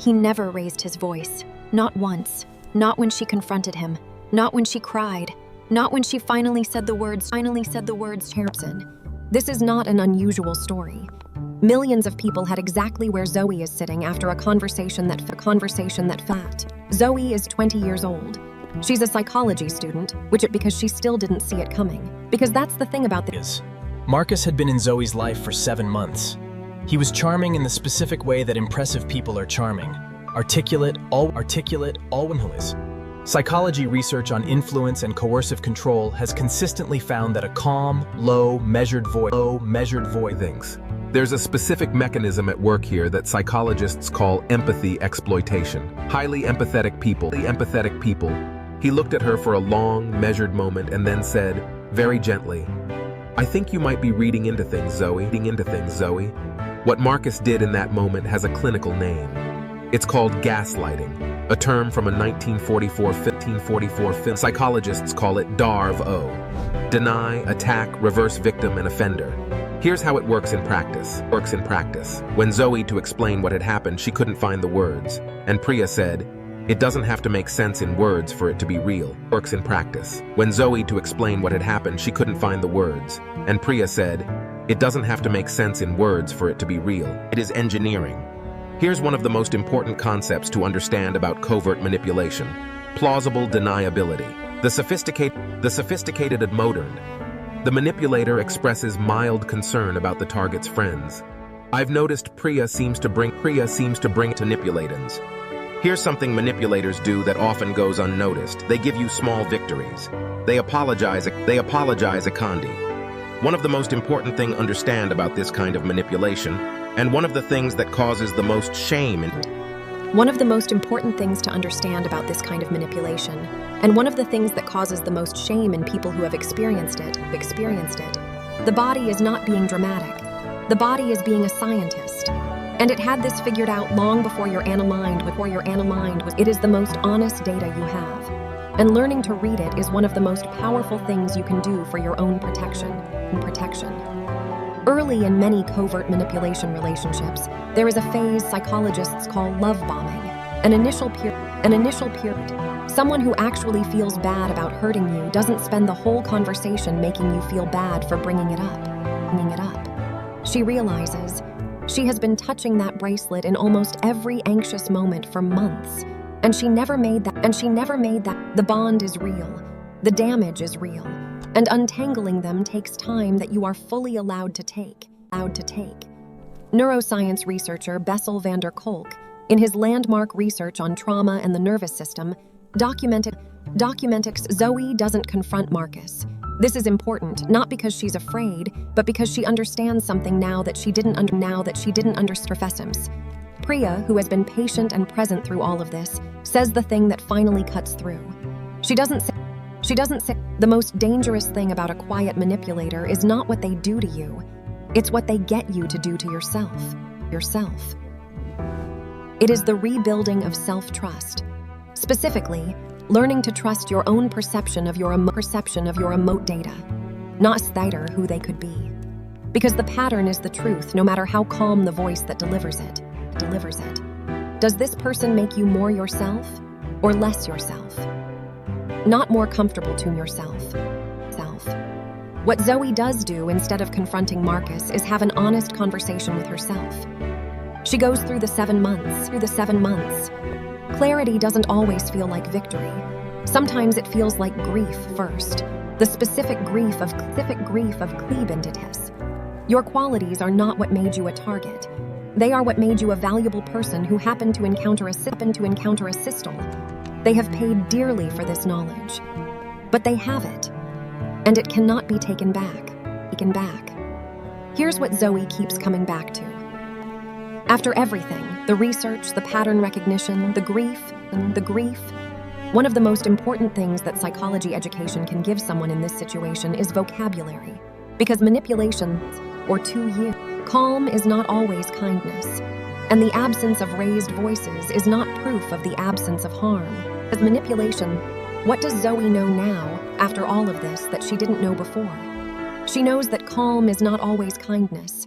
He never raised his voice. Not once. Not when she confronted him. Not when she cried. Not when she finally said the words, Harrison. This is not an unusual story. Millions of people had exactly where Zoe is sitting after a conversation that fact. Zoe is 20 years old. She's a psychology student, because she still didn't see it coming. Because that's the thing about this. Marcus had been in Zoe's life for 7 months. He was charming in the specific way that impressive people are charming. Articulate, all when he is. Psychology research on influence and coercive control has consistently found that a calm, low, measured voice thinks. There's a specific mechanism at work here that psychologists call empathy exploitation. Highly empathetic people. He looked at her for a long, measured moment and then said, very gently, "I think you might be reading into things, Zoe. What Marcus did in that moment has a clinical name. It's called gaslighting, a term from a 1944 film. Psychologists call it DARV-O. Deny, attack, reverse victim, and offender. Here's how it works in practice. When Zoe, to explain what had happened, she couldn't find the words, and Priya said, "It doesn't have to make sense in words for it to be real." When Zoe, to explain what had happened, she couldn't find the words, and Priya said, "It doesn't have to make sense in words for it to be real. It is engineering." Here's one of the most important concepts to understand about covert manipulation: plausible deniability. The sophisticated and modern. The manipulator expresses mild concern about the target's friends. I've noticed Priya seems to bring to manipulators. Here's something manipulators do that often goes unnoticed. They give you small victories. They apologize Akandi. One of the most important things to understand about this kind of manipulation, and one of the things that causes the most shame in One of the most important things to understand about this kind of manipulation, and one of the things that causes the most shame in people who have experienced it. The body is not being dramatic. The body is being a scientist. And it had this figured out long before your animal mind was. It is the most honest data you have. And learning to read it is one of the most powerful things you can do for your own protection. Early in many covert manipulation relationships, there is a phase psychologists call love bombing, an initial period. Someone who actually feels bad about hurting you doesn't spend the whole conversation making you feel bad for bringing it up. She realizes she has been touching that bracelet in almost every anxious moment for months, and she never made that. The bond is real. The damage is real. And untangling them takes time that you are fully allowed to take. Neuroscience researcher Bessel van der Kolk, in his landmark research on trauma and the nervous system, documented Zoe doesn't confront Marcus. This is important, not because she's afraid, but because she understands something now that she didn't understand. Priya, who has been patient and present through all of this, says the thing that finally cuts through. She doesn't say the most dangerous thing about a quiet manipulator is not what they do to you. It's what they get you to do to yourself. It is the rebuilding of self-trust. Specifically, learning to trust your own perception of your emote data, not spider who they could be. Because the pattern is the truth, no matter how calm the voice that delivers it. Does this person make you more yourself or less yourself? Not more comfortable to yourself. What Zoe does do instead of confronting Marcus is have an honest conversation with herself. She goes through the 7 months. Clarity doesn't always feel like victory. Sometimes it feels like grief first. The specific grief of Klebentitis. Your qualities are not what made you a target. They are what made you a valuable person who happened to encounter a systole. They have paid dearly for this knowledge. But they have it. And it cannot be taken back. Here's what Zoe keeps coming back to. After everything, the research, the pattern recognition, the grief, one of the most important things that psychology education can give someone in this situation is vocabulary. Because manipulation, or 2 years, calm is not always kindness. And the absence of raised voices is not proof of the absence of harm. As manipulation, what does Zoe know now, after all of this, that she didn't know before? She knows that calm is not always kindness.